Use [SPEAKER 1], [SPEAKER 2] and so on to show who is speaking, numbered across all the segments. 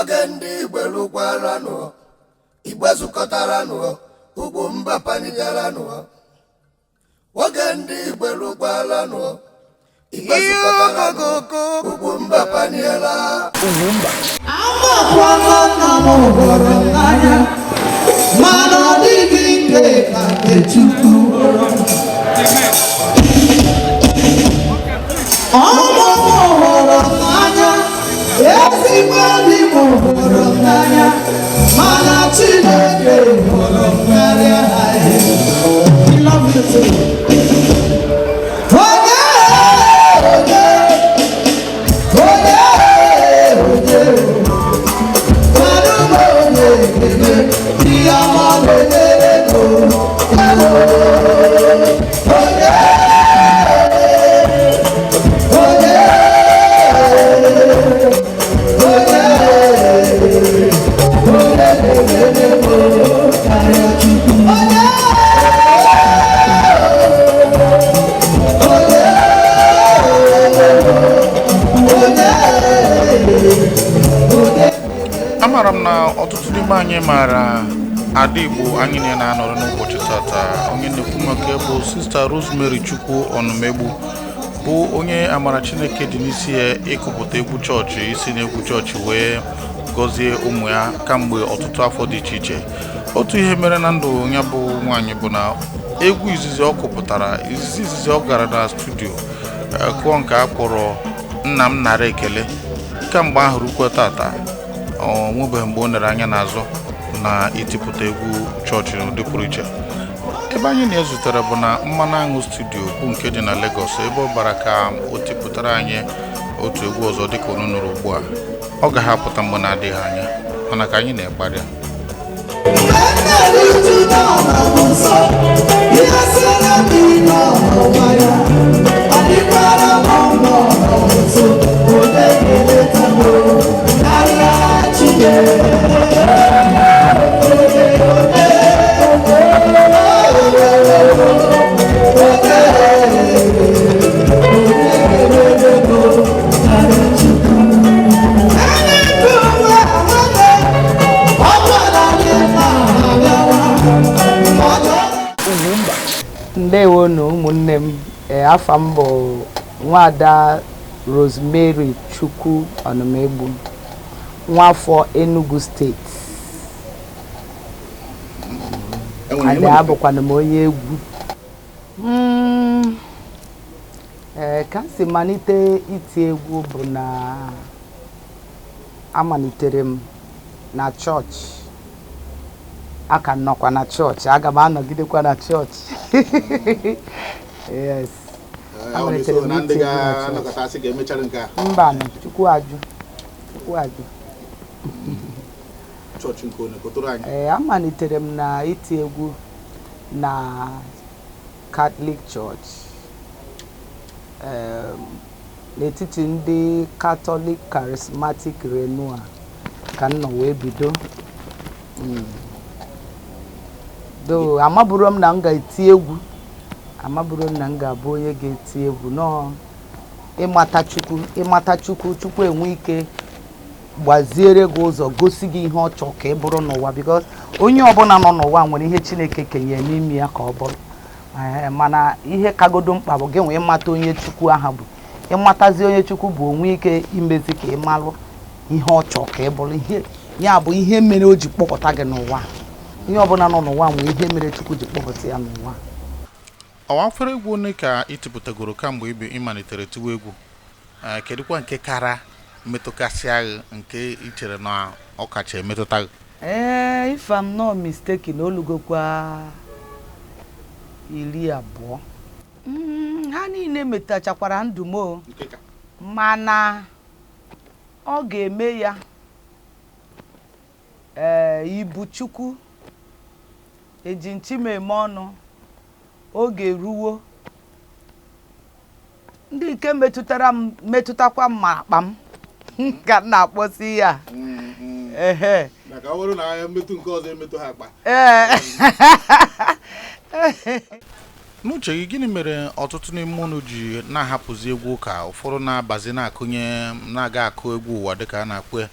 [SPEAKER 1] Ogendi Igbelukwalanu, Igbezukotaranu, UGWUMBA Panigaranu. Ogendi Igbelukwalanu, Igbezukotaranu, UGWUMBA Paniela. UGWUMBA.
[SPEAKER 2] Amaram na ọtụtụ n'ime anyị mara Adigbo anyị na-anọrọ n'ụbọchị tata. Onye na-ekwu maka bụ Sister Rosemary Chukwu Onumaegbu bụ onye amara Chineke dị n'isi ya ịkụpụta egwu chọọchị, isi n'egwu chọọchị wee gọzie ụmụ ya kamgbe ọtụtụ afọ dị iche iche. Otu ihe mere na ndụ ya bụ nwaanyị bụ na egwu izizi ọ kụpụtara, izizi ọ gara na studio kụọ nke a kpọrọ Nna m Nara Ekele. Kamgbe ahụ rukwa tata onwebeghị mgbe ọ nere anya n'azụ na itipụta egwu chọọchị n'ụdị pụrụ iche. Ebe anyị na-ezutere bụ na Mmanụ Aṅụ studio bụ nke dị na Lagos, ebe ọ bara ka o tipụtara anyị otu egwu ọzọ dịka unu nụrụ ugbu a. Ọ ga-apụta mgbe na-adịghị anya, mana ka anyị na-egbarị ya.
[SPEAKER 3] Ndewo no ụmụnne m, afa m bụ Nwada Rosemary Chukwu Onumaegbu, nwafọ Enugu steeti. Ade abụkwana m onye egwu. Ka si malite iti egwu bụ na amalitere m na chọọchị. Aka nnọkwa na chọọchị, aga m anọgidekwa na chọọchị. Yes. Mba, Chukwu ajụ. Amalitere m na iti egwu na Catholic Church. N'etiti ndị Catholic Charismatic Renewal ka m nọ wee bido. Do amaburu m na m ga-eti egwu, amaburu m na m ga-abụ onye ga-eti egwu. No, ịmata Chukwu enwe ike gbaziere gị ụzọ, gosi gị ihe ọ chọrọ ka ị bụrụ n'ụwa, because onye ọbụla nọ n'ụwa nwere ihe Chineke kenye n'ime ya ka ọ bụrụ. Mana ihe kagodo mkpa bụ gị nwee ịmata onye Chukwu aha bụ. Ịmatazi onye Chukwu bụ onwe ike imezi ka ị malụ ihe ọ chọrọ ka ị bụrụ. Ihe ya bụ ihe mere o ji kpọkọta gị n'ụwa. Ihe ọbụla nọ n'ụwa nwere ihe mere Chukwu ji kpọkọta ya n'ụwa.
[SPEAKER 2] Ọwafere egwu one ka itipụtagoro kamgbe ịmalitere tiwe egwu. Kedụkwa nke kara metụkasị agha nke ichere na ọ kacha emetụta gị?
[SPEAKER 3] If I'm not mistaken, olugokwa 20. Ha niile metachakwara ndụ m, mana ọ ga-eme ya ibu Chukwu eji nchimeme ọnụ. Oge ruwo ndị nke metụtakwa m ma akpa m ka m na-akpọsi ya.
[SPEAKER 2] Maka ọ bụrụ na ya metụ nke ọzọ emetụ ha akpa. N'uche gị, gịnị mere ọtụtụ n'ime unu ji na-ahapụzi egwu ụka, ụfọdụ na-abazi na-akụnye na-aga akụ egwu ụwa dịka a na-akpọ ya,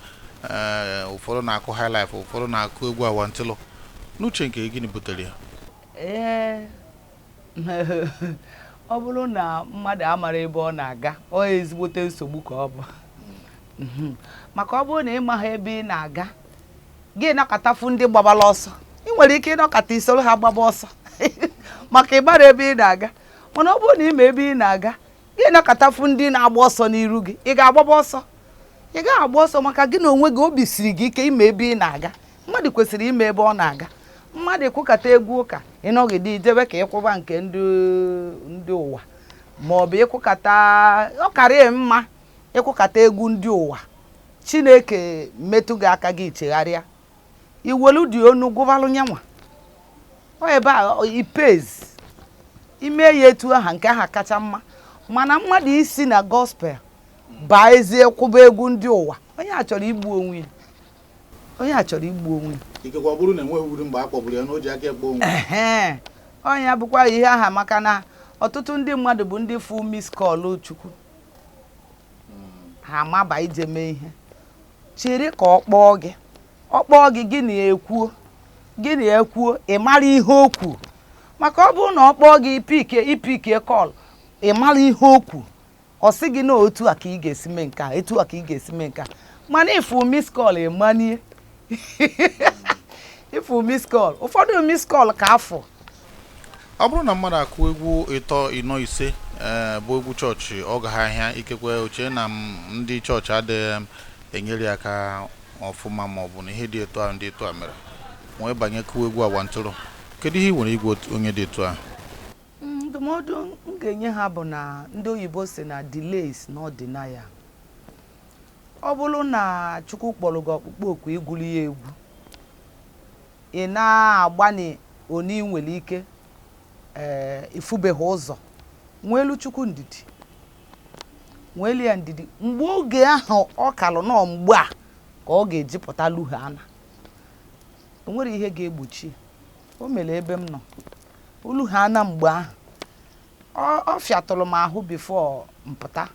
[SPEAKER 2] ụfọdụ na-akụ high life, ụfọdụ na-akụ egwu awantịlọ. N'uche nke gịnị butere ya?
[SPEAKER 3] Ọ bụrụ na mmadụ amara ebe ọ na-aga, ọ ezigbote nsogbu ka ọ bụ. Maka ọ bụrụ na ị maghị ebe ị na-aga, gị nakọtafu ndị gbabala ọsọ, ị nwere ike ịnọkọta isoro ha gbaba ọsọ maka ị mara ebe ị na-aga. Mana ọ bụrụ na ị ma ebe ị na-aga, gị nakọtafu ndị na-agba ọsọ n'iru gị, ị ga-agbaba ọsọ? Ị gaghị agba ọsọ, maka gị na onwe gị obi siri gị ike ime ebe ị na-aga. Mmadụ kwesịrị ime ebe ọ na-aga. Mmadụ ekwukata egwu ụka ịnọgide ijebe ka ịkwụba nke ndị ụwa, ma ọ bụ ịkwụkata ọkarị mma ịkwụkata egwu ndị ụwa. Chineke metụ gị aka gị chegharịa, iwelu dị onu gwụbalụ nyanwa, ọ ebe a ipez ime ya etu aha nke aha kacha mma. Mana mmadụ isi na gospel baa ezie kwụba egwu ndị ụwa, onye a chọrọ igbu onwe ya. Onye a chọrọ igbu onwe ya.
[SPEAKER 2] Ikekwa bụrụ na enweghị uru mgbe a kpọgburu ya na o ji aka ekpe onwe.
[SPEAKER 3] Onye bụkwa ihe aha, maka na ọtụtụ ndị mmadụ bụ ndị full miss call Chukwu, ha amaba ije mee ihe. Chere ka ọ kpọọ gị, ọ kpọọ gị, gị na-ekwuo ị mara ihe okwu. Maka ọ bụrụ na ọ kpọọ gị ipike kọl, ị mara ihe okwu, ọ sị gị na otu a ka ị ga-esi mee nke a, etu a ka ị ga-esi mee nke a. Mana ifu miss call emanie ifu miss call, ụfọdụ miss call ka afọ.
[SPEAKER 2] Ọ bụrụ na mmadụ akụ egwu ịtọ ịnọ ise bụ egwu chọọchị, ọ gaghị ahịa ikekwe oche na ndị chọọchị adịghị enyere ya aka ọfụma, ma ọ bụ na ihe dị etu a ndị etu a mere wee banye kụwa egwu awantịrọ. Kedu ihe ị nwere igwe onye dị etu a?
[SPEAKER 3] Ndụmọdụ m ga-enye ha bụ na ndị oyibo si na delays not denial. Ọ bụrụ na Chukwu kpọrọ gị ọkpụkpọ oku igwuli ya egwu, ị na-agbani oni nwere ike ifubeghị ụzọ, nweelu Chukwu ndidi, nweelu ya ndidi. Mgbe oge ahụ ọ kalụ nọ mgbe a ka ọ ga-ejipụta luhe ana, o nwere ihe ga-egbochi. O mere ebe m nọ oluhe ana mgbe ahụ ọ fịatụrụ m ahụ bifo mpụta.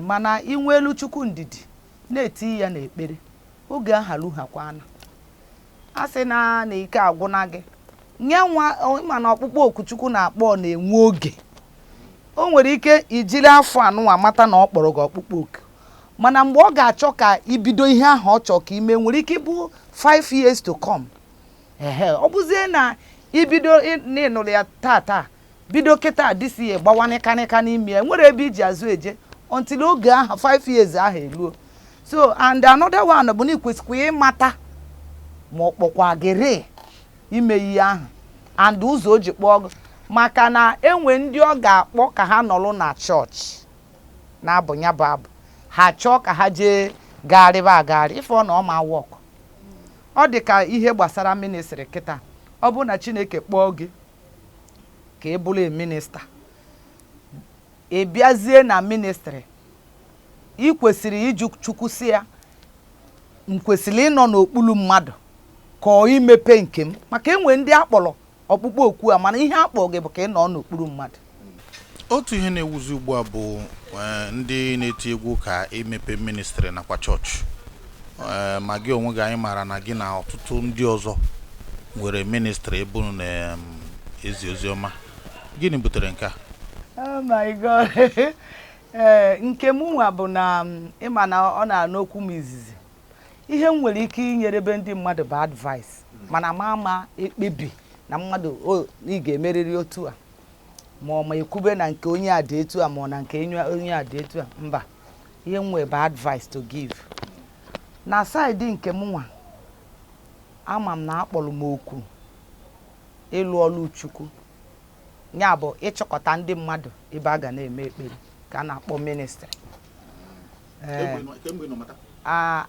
[SPEAKER 3] Mana inweelu Chukwu ndidi na-eti ya n'ekpere, oge aha luhakwana. A sị na ike agwụna gị, nye nwa mana ọkpụkpọ oku Chukwu na-akpọ na-enwe oge. O nwere ike ijiri afọ anụnwa mata na ọ kpọrọ gị ọkpụkpọ oku, mana mgbe ọ ga-achọ ka ibido ihe ahụ ọ chọ ka ime, nwere ike bụ 5 years to come. Ọ bụzie na ibido n'ịnụrụ ya tata, bido kịta dịsi ya gbawanịkanịka n'ime ya, nwere ebe iji azụ eje until oge ahụ 5 years ahụ eluo. So and another one bụ na ikwesịkwa ịmata ma ọ kpọkwa gịrị ime ihe ahụ and ụzọ o ji kpọọ gị. Maka na enwe ndị ọ ga-akpọ ka ha nọrọ na chọọchị na-abụ ya bụ abụ, ha chọọ ka ha jee gagharịba agagharị, ife ọ na ọ ma wọk. Ọ dị ka ihe gbasara ministrị kịta. Ọ bụ na Chineke kpọọ gị ka ị bụrụ minista, ị bịazie na ministrị, ị kwesịrị iju Chukwu si ya, m kwesịrị ịnọ n'okpuru mmadụ ka ọ imepe nke m. Maka enwe ndị akpọrọ ọkpụkpọ okwu a, mana ihe akpọ gị bụ ka ị nọ n'okpuru mmadụ.
[SPEAKER 2] Otu ihe na-ewuzi ugbu a bụ ndị na-eti egwu ka imepe ministrị nakwa chọọchị. Ma gị onwe gị, anyị maara na gị na ọtụtụ ndị ọzọ nwere ministrị ebunu na ezi oziọma. Gịnị butere nke a?
[SPEAKER 3] Oh my God. Nke m nwa bụ na ịma na ọ na-anụ okwu m izizi. Ihe m nwere ike inyere ebe ndị mmadụ bụ advice, mana ama ekpebi na mmadụ ị ga-emerịrị otu a, ma ọ ma ekwube na nke onye a dị etu a, ma ọ na nke onye a dị etu a. Mba, ihe m nwere bụ advice to give. Na saịdị nke m nwa, ama m na akpọrọ m okwu ịlụ ọlụ Chukwu, ya bụ ịchọkọta ndị mmadụ ebe a ga na-eme ekpere ka a na-akpọ ministrị.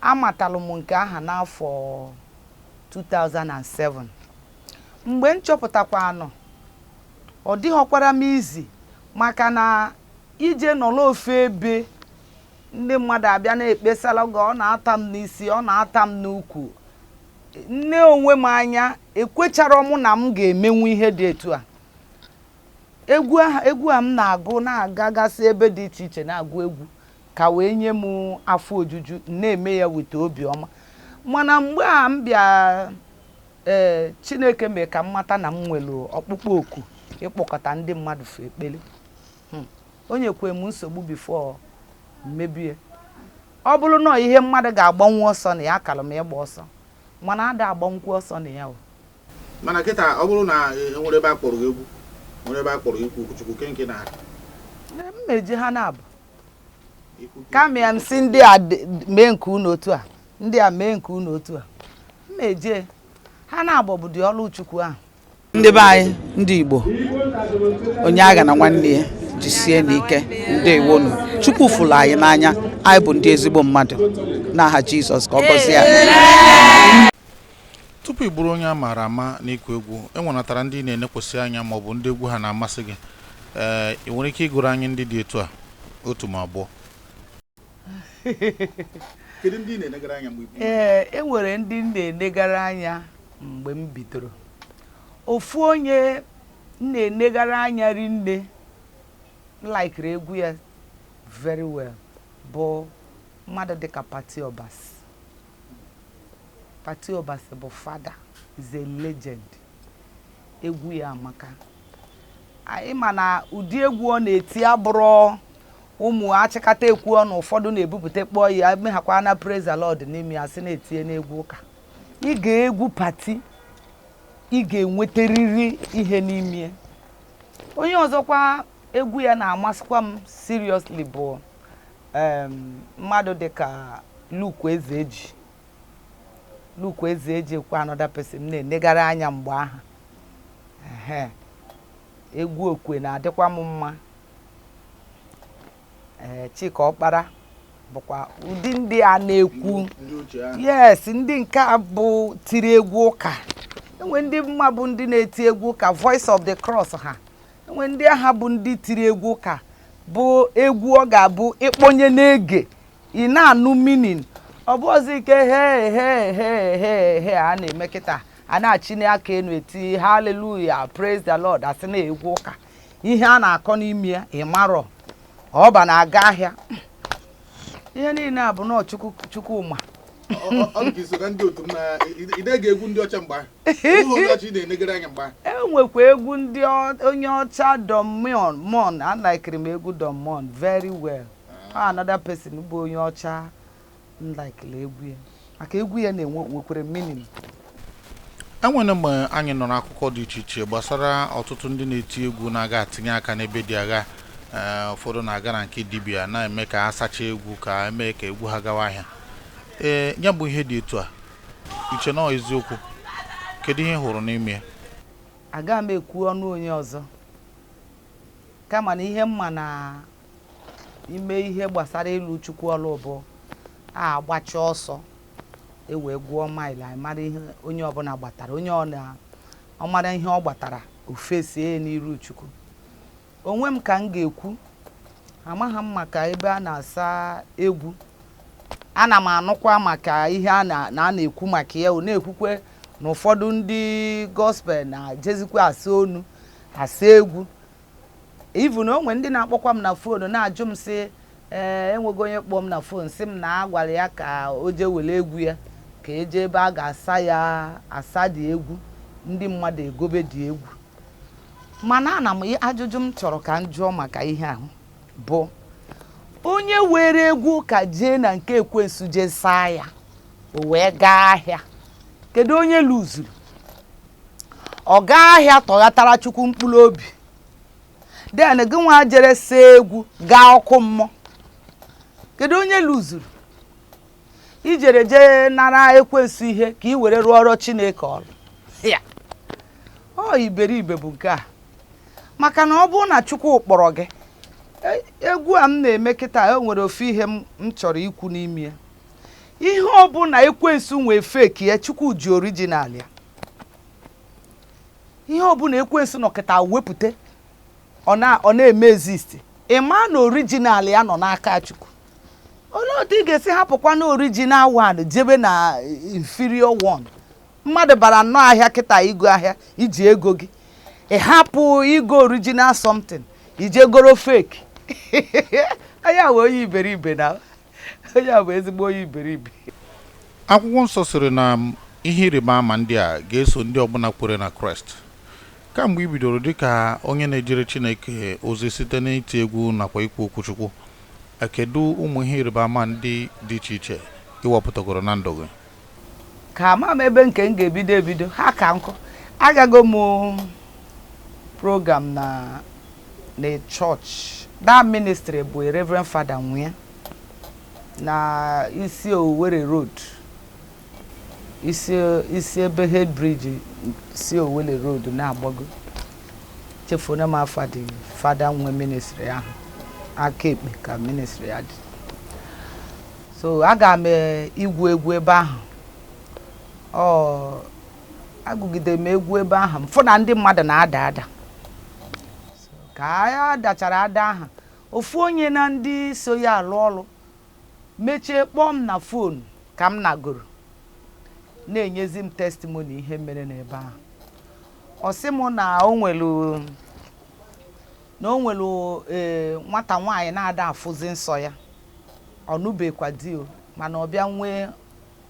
[SPEAKER 3] Amatalụ m nke aha n'afọ 2007. Mgbe m chọpụtakwa anọ, ọ dịghọkwara m izi, maka na ije nọrọ ofe ebe ndị mmadụ abịa na-ekpesara gị, ọ na-ata m n'isi, ọ na-ata m n'ukwu. Nne onwe m anya ekwechara m na m ga-emenwu ihe dị etu a. Egwu a m na-agụ, na-agagasị ebe dị iche iche na-agụ egwu, ka wee nye m afọ ojuju na-eme ya wete obiọma mana mgbe a m bịa Chineke mee ka m mata na m nwere ọkpụkpọ oku ịkpọkọta ndị mmadụ fe ekpele onye kwe m nsogbu bifo mmebie ọ bụrụ na ihe mmadụ ga-agbanwu ọsọ na ya akara m ịgba ọsọ mana ada agbanwukwu ọsọ na ya
[SPEAKER 2] mana kịta ọ bụrụ na enwere ebe akpọrọ egwu nwere ebe akpọrọ ikwu Chukwu kenke na
[SPEAKER 3] mmeji ha na-abụ kama ya nsị ndị a mee nke unu otu a ndị a mee nke unu otu a mmeje ha na-abụ bụ dị ọlụ Chukwu ahụ ndị be anyị ndị Igbo onye agha na nwanne ya jisie n'ike ndewonu Chukwu fụrụ anyị n'anya anyị bụ ndị ezigbo mmadụ n'aha Jizọs ka ọ gọzie anyị.
[SPEAKER 2] Tupu ị bụrụ onye a maara ama n'ịkụ egwu enwenatara ndị na-enekwasị anya ma ọ bụ ndị egwu ha na-amasị gị ị nwere ike ịgụrụ anyị ndị dị etu a otu ma abụọ? Kedu ndị na-enegara anya mgbe
[SPEAKER 3] e nwere ndị na-enegara anya mgbe m bidoro. Ofu onye na-enegara anya rinne likere egwu ya very well bụ mmadụ dịka Pati Obasi. Pati Obasi bụ fada, is a legend. Egwu ya amaka. Anyị ma na ụdị egwu ọ na-eti abụrụ ụmụ achịkata ekwu ọnụ ụfọdụ na-ebupụta kpọọ ya meghakwa na praise the Lord n'ime ya sị na-etinye n'egwu ụka. Ị ga-egwu Pati ị ga-enweterịrị ihe n'ime. Onye ọzọkwa egwu ya na-amasịkwa m seriously bụ mmadụ dịka Luke Ezeji. Luke Ezeji kwa another person na-enegara anya mgbe ahụ. Egwu okwe na-adịkwa m mma. Chika Ọkpara bụkwa ụdị ndị a na-ekwu yes ndị nke a bụ tiri egwu ụka. Enwe ndị mma bụ ndị na-eti egwu ụka Voice of the Cross ha. Enwe ndị agha bụ ndị tiri egwu ụka bụ egwu ọ ga-abụ ịkpọnye na-ege ị na-anụ meaning ọ bụ ọzọ ike he a na-eme kịta a na-achị n'aka enu eti hallelujah praise the Lord asị na egwu ụka ihe a na-akọ n'ime ya ịmarọ ọba na-aga ahịa ihe niile a bụ na Chukwuma enwekwa egwu ndị onye ọcha Domon alikiri m egwu Domon very well. Another person bụ onye ọcha nlikiri egwu ya maka egwu ya na-enwekwara meaning.
[SPEAKER 2] Enwere mgbe anyị nọ n'akụkọ dị iche iche gbasara ọtụtụ ndị na-eti egwu na-aga atinye aka n'ebe dị agha ụfọdụ na-aga na nke dibịa na-eme ka ha sachaa egwu ka eme ka egwu ha gawa ahịa. Ya bụ ihe dị etu a iche na eziokwu kedu ihe hụrụ n'ime ya?
[SPEAKER 3] Aga m ekwu ọnụ onye ọzọ kama na ihe mma na ime ihe gbasara ịlụ Chukwu ọlụ bụ agbacha ọsọ ewe gụọ maịlị anyị mara ihe onye ọbụla gbatara onye ọ mara ihe ọ gbatara ofesie n'iru Chukwu. Onwe m ka m ga-ekwu amaghị m maka ebe a na-asa egwu ana m anụkwa maka ihe a na-ekwu maka ya na-ekwukwe na ụfọdụ ndị gospel na-jezikwa asa onu asa egwu even onwe ndị na-akpọkwa m na fon na-ajụ m sị enwego onye kpọọ m na fon sị m na agwara ya ka o jee were egwu ya ka eje ebe a ga-asa ya asa dị egwu ndị mmadụ egobe dị egwu. Mana ana m ajụjụ m chọrọ ka m jụọ maka ihe ahụ bụ onye were egwu ka jee na nke ekwensu jee saa ya o wee gaa ahịa kedu onye luzuru? Ọ gaa ahịa tọghatara Chukwu mkpụrụ obi den gị nwa jere saa egwu gaa ọkụ mmụọ kedu onye luzuru? Ijere jee nara ekwensu ihe ka ị were rụọ ọrụ Chineke ọrụ ya ọ iberibe bụ nke a maka na ọ bụrụ na Chukwu kpọrọ gị egwu a m na-eme kịta nwere ofu ihe m chọrọ ikwu n'ime ya. Ihe ọ bụ na ekwensu nwee fake ya Chukwu ji original ya. Ihe ọ bụ na ekwensu nọ kịta wepụta ọ na-eme exist ịma na original ya nọ n'aka Chukwu. Olee otu ị ga-esi hapụkwa na original one jebe na inferior one? Mmadụ bara nnọọ ahịa kịta igo ahịa iji ego gị ị hapụ igo original something ije goro fake Anya we onye iberibe na. Onye bụ ezigbo onye iberibe.
[SPEAKER 2] Akwụkwọ nsọ sịrị na ihe ịrịba ama ndị a ga-eso ndị ọbụla kwere na Kraịst. Kamgbe i bidoro dịka onye na-ejere Chineke ozi site n'iti egwu nakwa ikwu okwu Chukwu, kedu ụmụ ihe ịrịba ama ndị dị iche iche iwepụtagoro na ndụ gị?
[SPEAKER 3] Ka ama m ebe nke m ga-ebido ha ka nkụ. Agago m program na church. That ministry bụ Reverend Father Nwe na isi Owerri Road. Isi ebe head bridge si Owerri Road na agbago. Chefuna ma Father Nwe ministry ahụ. Aka ekpe ka ministry ya dị. So aga m igwu egwu ebe ahụ. Agụgide m egwu ebe ahụ. Mfụ na ndị mmadụ na-ada. Ka ya dachara ada ahụ. Ofu onye na ndị so ya alụ ọlụ mechie kpọọ m na phone ka m nagoro. Na-enyezi m testimony ihe mere n'ebe ahụ. Ọ sị m na o nwelu nwata nwaanyị na-ada afụzi nsọ ya. Ọ nụbekwa di o, mana ọ bịa nwee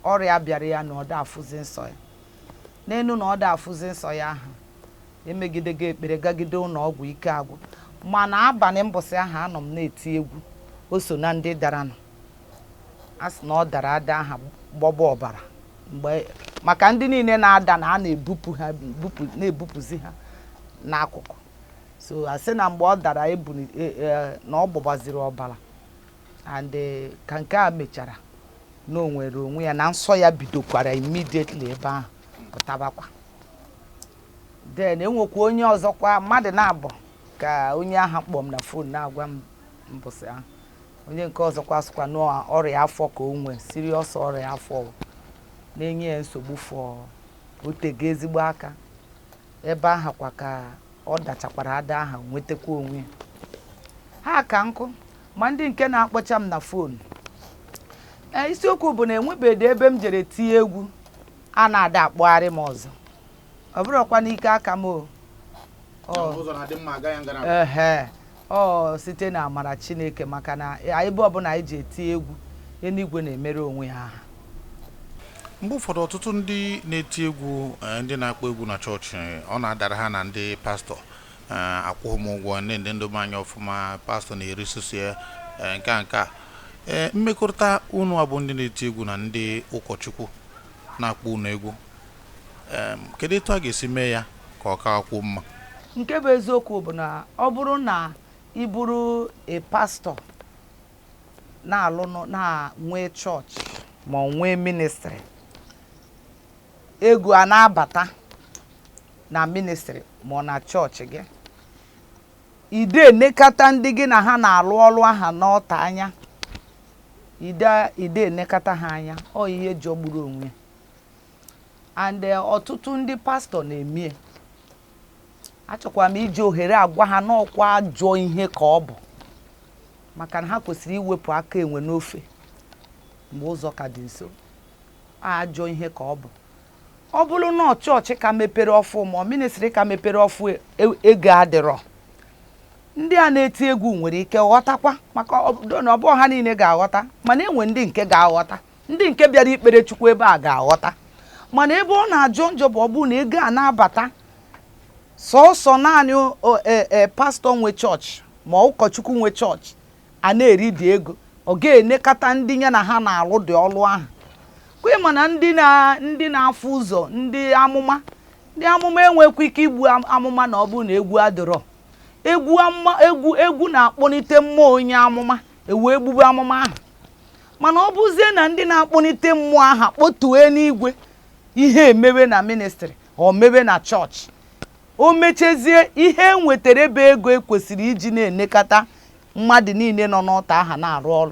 [SPEAKER 3] ọrịa bịara ya na ọ da afụzi nsọ ya. N'enu na ọ da afụzi nsọ ya ahụ. Emegidega ekpere gagide ụlọ ọgwụ ike agwụ. Mana abalị mbọsị ahụ anọ m na-eti egwu. O so na ndị dara nọ. Asị na ọ dara ada aha gbọgbọ ọbara. Maka ndị niile na-ada na a na-ebupụzi ha n'akụkụ. So asị na mgbe ọ dara na ọ gbọgbaziri ọbara. And ka nke a mechara na o nwere onwe ya na nsọ ya bidokwara immediately ebe ahụ pụtabakwa. Then enwekwa onye ọzọkwa mmadụ na-abụ ka onye ahụ kpọọ m na phone na-agwa m mbọsị ahụ. Onye nke ọzọkwa sịkwa n'ọrịa afọ ka o nwee, serious ọrịa afọ na-enye ya nsogbu fọ otego ezigbo aka. Ebe ahụ kwa ka ọ dachakwara ada ahụ nwetakwa onwe ya. Ha ka nkụ ma ndị nke na-akpọcha m na phone. Isiokwu bụ na enwebeghị ebe m jere tie egwu a na-ada akpọgharị m ọzọ. Ọ bụrụkwa n'ike aka m o. Site na amara Chineke maka na ebe ọbụla anyị ji eti egwu eluigwe na-emere onwe ya aha.
[SPEAKER 2] Mgbe ụfọdụ ọtụtụ ndị na-eti egwu ndị na-akpọ egwu na chọọchị ọ na-adara ha na ndị pastọ akwụghị m ụgwọ ndị ndobe anya ọfụma pastọ na-erisusi nke mmekọrịta unu abụ ndị na-eti egwu na ndị ụkọchukwu na-akpọ unu egwu. Kedu etu a ga-esi mee ya ka ọ ka akwụ mma?
[SPEAKER 3] Nke bụ eziokwu bụ na ọ bụrụ na ị bụrụ pastọ na-alụ na nwee chọọchị ma nwee ministry, ego a na-abata na ministry ma na chọọchị gị, ide nekata ndị gị na ha na-alụ ọlụ aha n'ọta anya, ide nekata ha anya, ọ ihe jọgburu onwe. And ọtụtụ ndị pastọ na-emie, achọkwa m iji ohere agwa ha n'ọkwa ajọ ihe ka ọ bụ, maka na ha kwesịrị iwepụ aka enwe n'ofe mgbe ụzọ ka dị nso. Ajọ ihe ka ọ bụ. Ọ bụrụ na chọọchị ka mepere ọfụ ma ministri ka mepere ọfụ ego adịrọ, ndị a na-eti egwu nwere ike ghọtakwa, maka na ọ bụ ha niile ga-aghọta, mana enwe ndị nke ga-aghọta, ndị nke bịara ikpere Chukwu ebe a ga-aghọta. Mana ebe ọ na-ajọ njọ bụ ọ bụ na ego a na-abata sọsọ naanị pastọ nwe chọọchị ma ụkọchukwu nwe chọọchị a na-eri dị ego, ọ ga-enekata ndị ya na ha na-alụ dị ọlụ ahụ. Kwe mana ndị na-afụ ụzọ, ndị amụma enwekwa ike igbu amụma na ọ bụ na egwu adịrọ. Egwu na-akpọnite mmụọ onye amụma ewee gbube amụma ahụ. Mana ọ bụzie na ndị na-akpọnite mmụọ aha kpọtue n'igwe, ihe emewe na ministry o mewe na chọọchị, o mechezie ihe enwetara ebe ego ekwesịrị iji na-enekata mmadụ niile nọ n'ọta aha na-arụ ọrụ,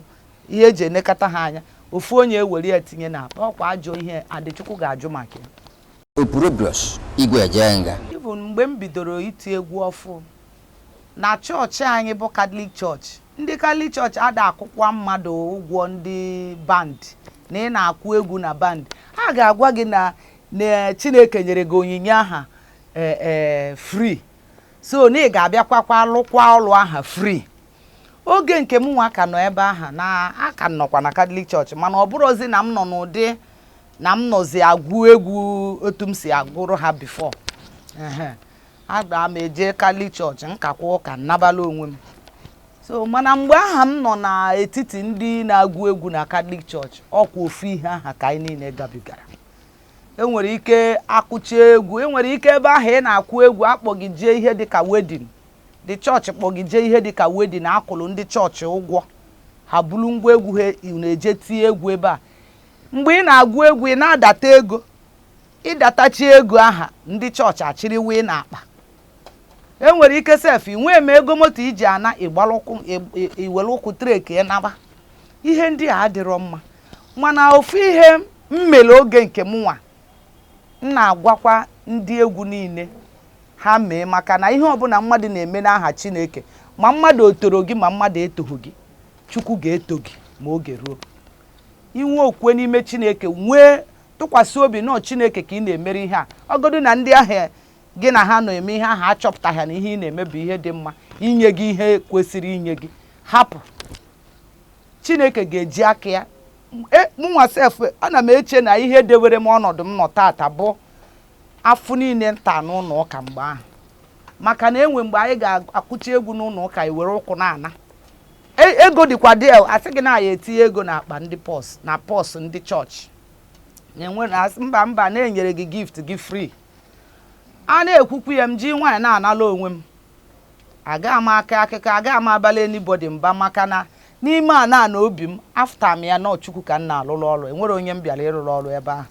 [SPEAKER 3] ihe eji enekata ha anya, ofu onye ewere ya tinye na ọkwa ajọ ihe Adịchukwu ga-ajụ maka ya. Ịbụ mgbe m bidoro iti egwu ọfụ na chọọchị anyị bụ Catholic Church. Ndị Catholic Church ada akwụkwa mmadụ ụgwọ ndị band na ị na-akwụ egwu na band. Ha ga-agwa gị na Chineke nyere gị onyinye aha free, so na ị ga-abịakwakwa lụkwa ọlụ aha free. oge nke m nwa ka nọ ebe aha na aka nọkwa na Catholic Church mana ọ bụrụzi na m nọ n'ụdị na m nọzi agụ egwu otu m si agụrụ ha before aga m eje Catholic Church nkakwa ụka nnabala onwe m so mana mgbe aha m nọ n'etiti ndị na-agụ egwu na Catholic Church ọkwa ofu ihe aha ka anyị niile gabigara enwere ike akụchi egwu enwere ike ebe ahụ ị na-akụ egwu akpọgije ihe dịka wedding the church kpọgije ihe dịka wedding akwụrụ ndị chọọchị ụgwọ ha bulu ngwa egwu ha na-eje tie egwu ebe a mgbe ị na-agụ egwu ị na-adata ego ịdatachi ego aha ndị chọọchị achịrịwa ị na-akpa enwere ike sef inwe eme ego moto iji ana iwere ụkwụ treki ịnaba ihe ndị a adịrọ mma mana ofu ihe mmele oge nke m nwa m na-agwakwa ndị egwu niile ha mee maka na ihe ọbụla mmadụ na-eme n'aha Chineke ma mmadụ otoro gị ma mmadụ etoghị gị Chukwu ga-eto gị ma oge ruo inwe okwe n'ime Chineke nwee tụkwasị obi na Chineke ka ị na-emere ihe a ọgodu na ndị ahụ gị na ha na-eme ihe ahụ achọpụtaghị na ihe ị na-eme bụ ihe dị mma inye gị ihe kwesịrị inye gị hapụ Chineke ga-eji aka ya mụnwa sef ana m eche na ihe dewere m ọnọdụ m nọ tata bụ afọ niile nta n'ụlọ ụka mgbe ahụ maka na enwe mgbe anyị ga-akụchi egwu n'ụlọ ụka iwere ụkwụ na-ana ego dịkwa dị asị gị na ya etinye ego na akpa ndị pọs ndị chọọchị mba na-enyere gị gift gị free a na-ekwukwu ya m ji nwaanyị na-anala onwe m agaghị m aka akụkọ agaghị m abalị anybody mba maka na n'ime ana na obi m afta m ya na Chukwu ka m na-alụrụ ọrụ enwere onye m bịara ịrụrụ ọrụ ebe ahụ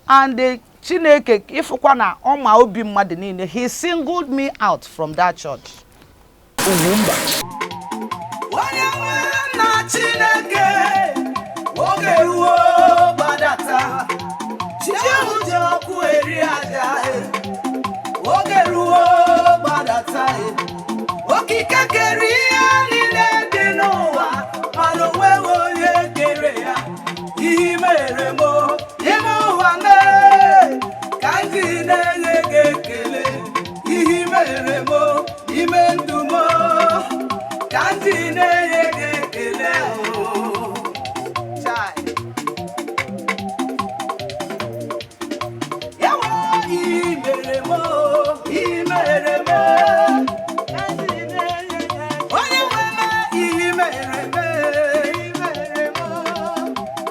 [SPEAKER 3] and Chineke ịfụkwa na ọma obi mmadụ niile he singled me out from that church.
[SPEAKER 1] UGWUMBA onye nwe na Chineke oge ruo gbadata Chukwu ji ọkụ eri aja oge ruo gbadata okike kere ihe niile dị n'ụwa mana onweghị onye kere ya ihe mere m ime ụwa mee ka ndị na-enye gị ekele ihe mere m ime ndụ m ka ndị na-enye gị ekele ya nwere ihe mere m ihe mere m onye nwere ihe mere m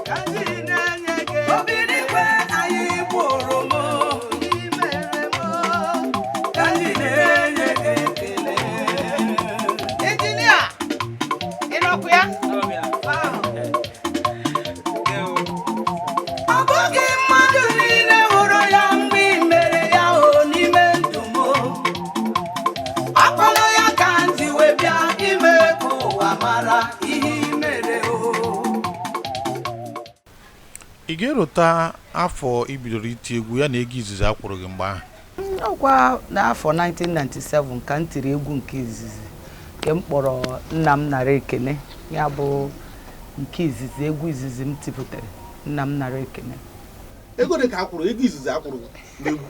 [SPEAKER 1] ka ndị na-enye gị obi n'igwe anyị gburu m ihe mere m ka ndị na-enye gị ekele.
[SPEAKER 3] Injinia ịnọkwu ya
[SPEAKER 1] Ọ bụghị mmadụ niile hụrụ ya mgbe ị mere ya n'ime ndụ m akpọrọ ya ka ndị wee bịa ime ka ụwa mara ihe ị mere
[SPEAKER 2] ị ga-erota afọ ibidoro iti egwu ya na ego izizi akwụrụ gị mgbe ahụ?
[SPEAKER 3] ọkwa n'afọ 1997 ka m tiri egwu nke izizi nke m kpọrọ nna m nara ekene ya bụ nke izizi egwu izizi m tipụtara nna m nara ekene
[SPEAKER 2] Ego dị ka akwụrụ ego izizi akwụrụ n'egwu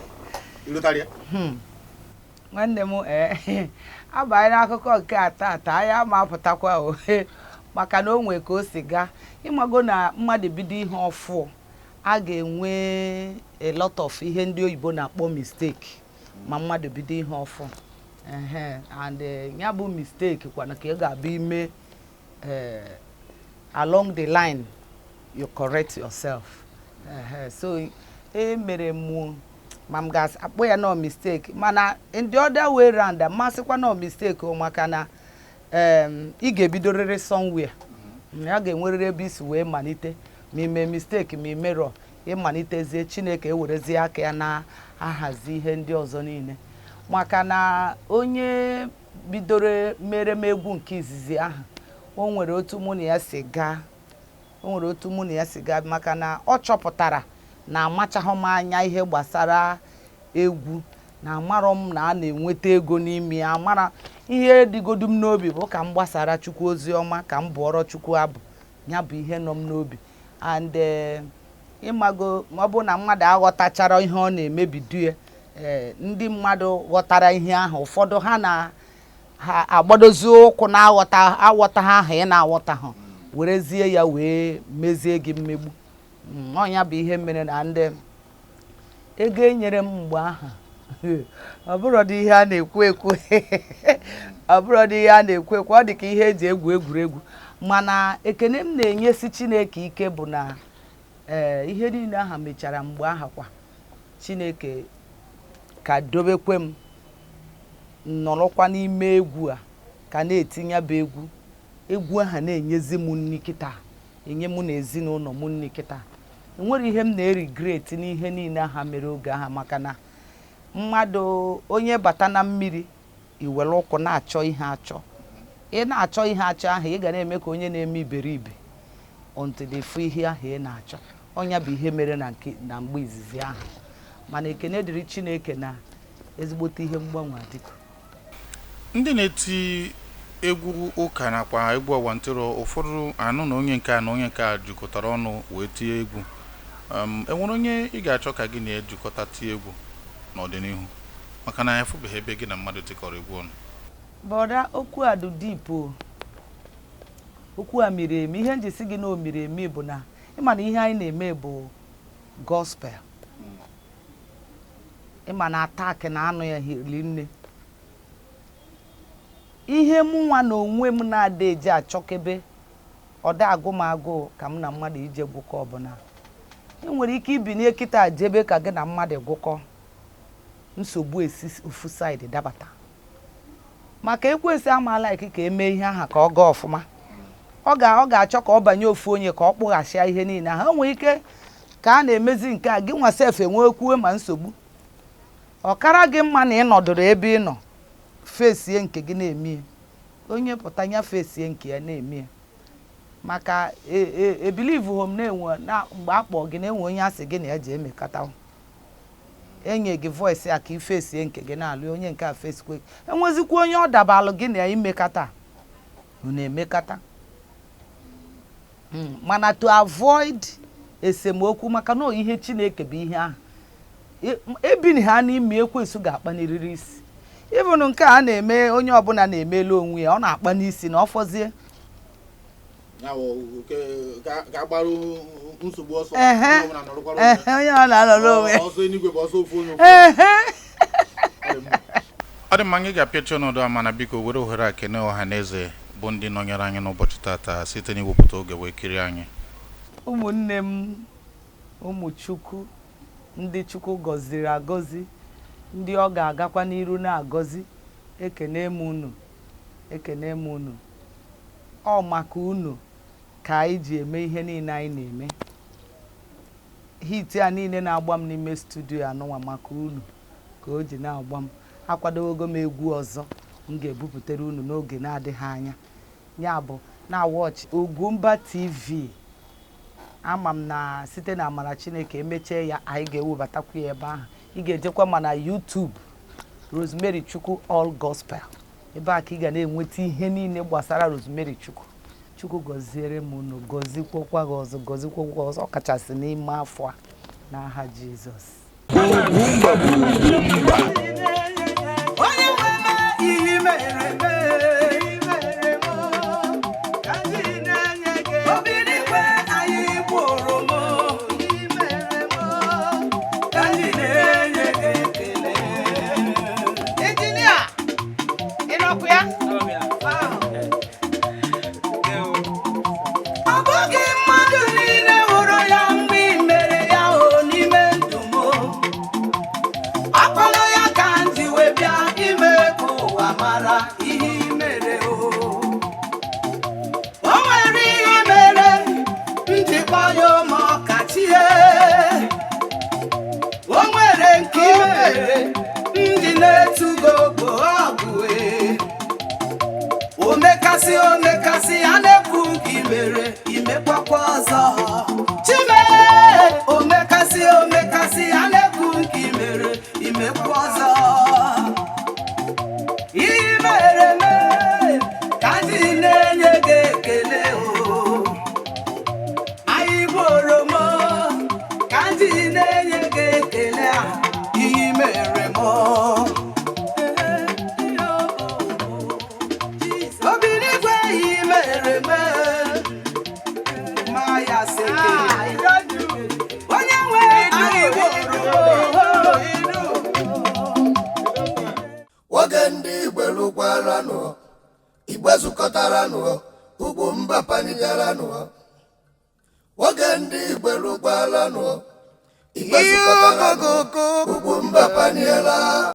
[SPEAKER 2] ịrụtara ya?
[SPEAKER 3] nwanne m abanye n'akụkọ nke ata anyị ama apụtakwa ohe maka na o nwee ka o si gaa ịmago na mmadụ bido ihe ọfụ a ga-enwe a lot of ihe ndị oyibo na-akpọ mistake ma mmadụ bido ihe ọfụ and ya bụ mistake kwana ka ị ga-abịa ime along the line you correct yourself so mere m ma m ga-akpọ ya no mistake mana in the other way round amasịkwa no mistake maka na ị ga-ebidorịrị somewhere ya ga-enwerịrị ebe isi wee malite ma ime mistake ma imerọ ịmalitezie Chineke ewerezie aka ya na-ahazi ihe ndị ọzọ niile maka na onye bidoro mere m egwu nke izizi ahụ o nwere otu mụ na ya si gaa maka na ọ chọpụtara na amachaghị m anya ihe gbasara egwu na amarọ m na a na-enweta ego n'ime ya amara ihe dịgodu m n'obi bụ ka m gbasara Chukwu ozi ọma ka m bụọrọ Chukwu abụ ya bụ ihe nọ m n'obi and ịmago ma ọ bụ na mmadụ aghọtachara ihe ọ na-emebidu ya ndị mmadụ ghọtara ihe ahụ ụfọdụ ha agbadozi ụkwụ na aghọta ha ahụ ị na-aghọta ha werezie ya wee mezie gị mmegbu. Ọnya bụ ihe mere na ndị ego enyere m mgbe ahụ ọ bụrụ dị ihe a na-ekwu ekwu ọ bụrụ dị ihe a na-ekwu ekwu, ọ dị ka ihe eji egwu egwuregwu. Mana ekene m na-enyesi Chineke ike bụ na ihe niile aha mechara mgbe aha kwa Chineke ka dobekwe m nọrọkwa n'ime egwu a ka na-etinye bụ egwu aha na-enyezi m nri kịta, enye mụ na ezinụlọ m nri kịta. Enwere ihe m na-erigret n'ihe niile aha mere oge aha, maka na mmadụ onye bata na mmiri iwere ụkwụ na-achọ ihe achọ, ị na-achọ ihe achọ ahụ ị ga na-eme ka onye na-eme iberibe until efu ihe ahụ ị na-achọ. Ọnya bụ ihe mere na mgbe izizi ahụ. Mana ekene dịrị Chineke na ezigbote ihe mgbanwe adịgo.
[SPEAKER 2] Ndị na-eti egwu ụka nakwa egwu ọwantịrọ ụfọdụ anụ na onye nke a na onye nke a jikọtara ọnụ wee tie egwu. Enwere onye ị ga-achọ ka gị na-ejikọta tie egwu n'ọdịnihu, maka na ya fụbeghị ebe gị na mmadụ tikọrọ egwu ọnụ?
[SPEAKER 3] Bọda, okwu a dị deep o. Okwu a miri emi. Ihe njisi gị na o miri emi bụ na ịma na ihe anyị na-eme bụ gospel. Ịma na attack na anụ ya hiri nne. Ihe mụ nwa na onwe m na-ada eji achọkebe ọ da agụ m agụụ ka m na mmadụ ije gwụkọ ọbụla. Enwere ike ibinye kịta jebe ka gị na mmadụ gwụkọ, nsogbu esi ofu side dabata. Maka ekwesị amaala ike ka eme ihe aha ka ọ gaa ọfụma. Ọ ga-achọ ka ọ banye ofu onye ka ọ kpụghachia ihe niile ha. Enwere ike ka a na-emezi nke a gị nwa sef enwekwuwe ma nsogbu. Ọkara gị mma na ị nọdụrụ ebe ị nọ fesie nke gị na-eme, onye pụta nya fesie nke ya na-eme. Maka believe home na-enwe na mgbe akpọ gị na-enwe onye asị gị na ya ji emekata, enye gị voice ya ka ifesie nke gị na-alụ onye nke a fesikwe. Enwezikwa onye ọ dabalụ gị na ya imekata ọ na-emekata. Mana to avoid esemokwu, maka na ihe Chineke bụ ihe ahụ ebini ha n'ime ekwensu ga-akpa n'eriri isi. Ịbụnụ nke a na-eme onye ọbụla na-emelu onwe ya, ọ na-akpa n'isi na ọ fọzie onye ọ na-alọrọ onwe ya.
[SPEAKER 2] Ọ dị mma, anyị ga-apịachi ọnọdụ a, mana biko were ohere a kene ọha na eze bụ ndị nọnyere anyị n'ụbọchị tata site n'iwepụta oge wee kirie anyị.
[SPEAKER 3] Ụmụnne m, ụmụ Chukwu, ndị Chukwu gọziri agọzi, ndị ọ ga-agakwa n'iru na-agọzi, ekene m unu, ekene m unu. Ọ maka unu ka anyị ji eme ihe niile anyị na-eme. Hit a niile na-agba m n'ime studio anụnwa maka unu ka o ji na-agba m. Akwadogo m egwu ọzọ m ga-ebupụtere unu n'oge na-adịghị anya. Ya bụ na watch UGWUMBA TV. Ama m na site na amara Chineke emechee ya anyị ga-ewebatakwa ya ebe ahụ. Ị ga-ejekwa ma na YouTube Rosemary Chukwu All Gospel. Ebe a ka ị ga na-enweta ihe niile gbasara Rosemary Chukwu. Chukwu gọziere m unu, gọzikwokwa gị ọzọ, gọzikwokwa ọzọ, ọkachasị n'ime afọ a n'aha Jizọs.
[SPEAKER 1] Omekasi anekwu imere imekwakwa ọzọ. Chime omekasi anekwu imere imekwa ọzọ. Imere me ka ndị na-enye gị ekele o. Anyị gboro m ka ndị na-enye gị ekele a imere m.
[SPEAKER 4] panielano, Igwezukotaranuo, Ugwumba panielano, Wagendi Igwelugualano, Igwezukotaranuo, Ugwumba paniela.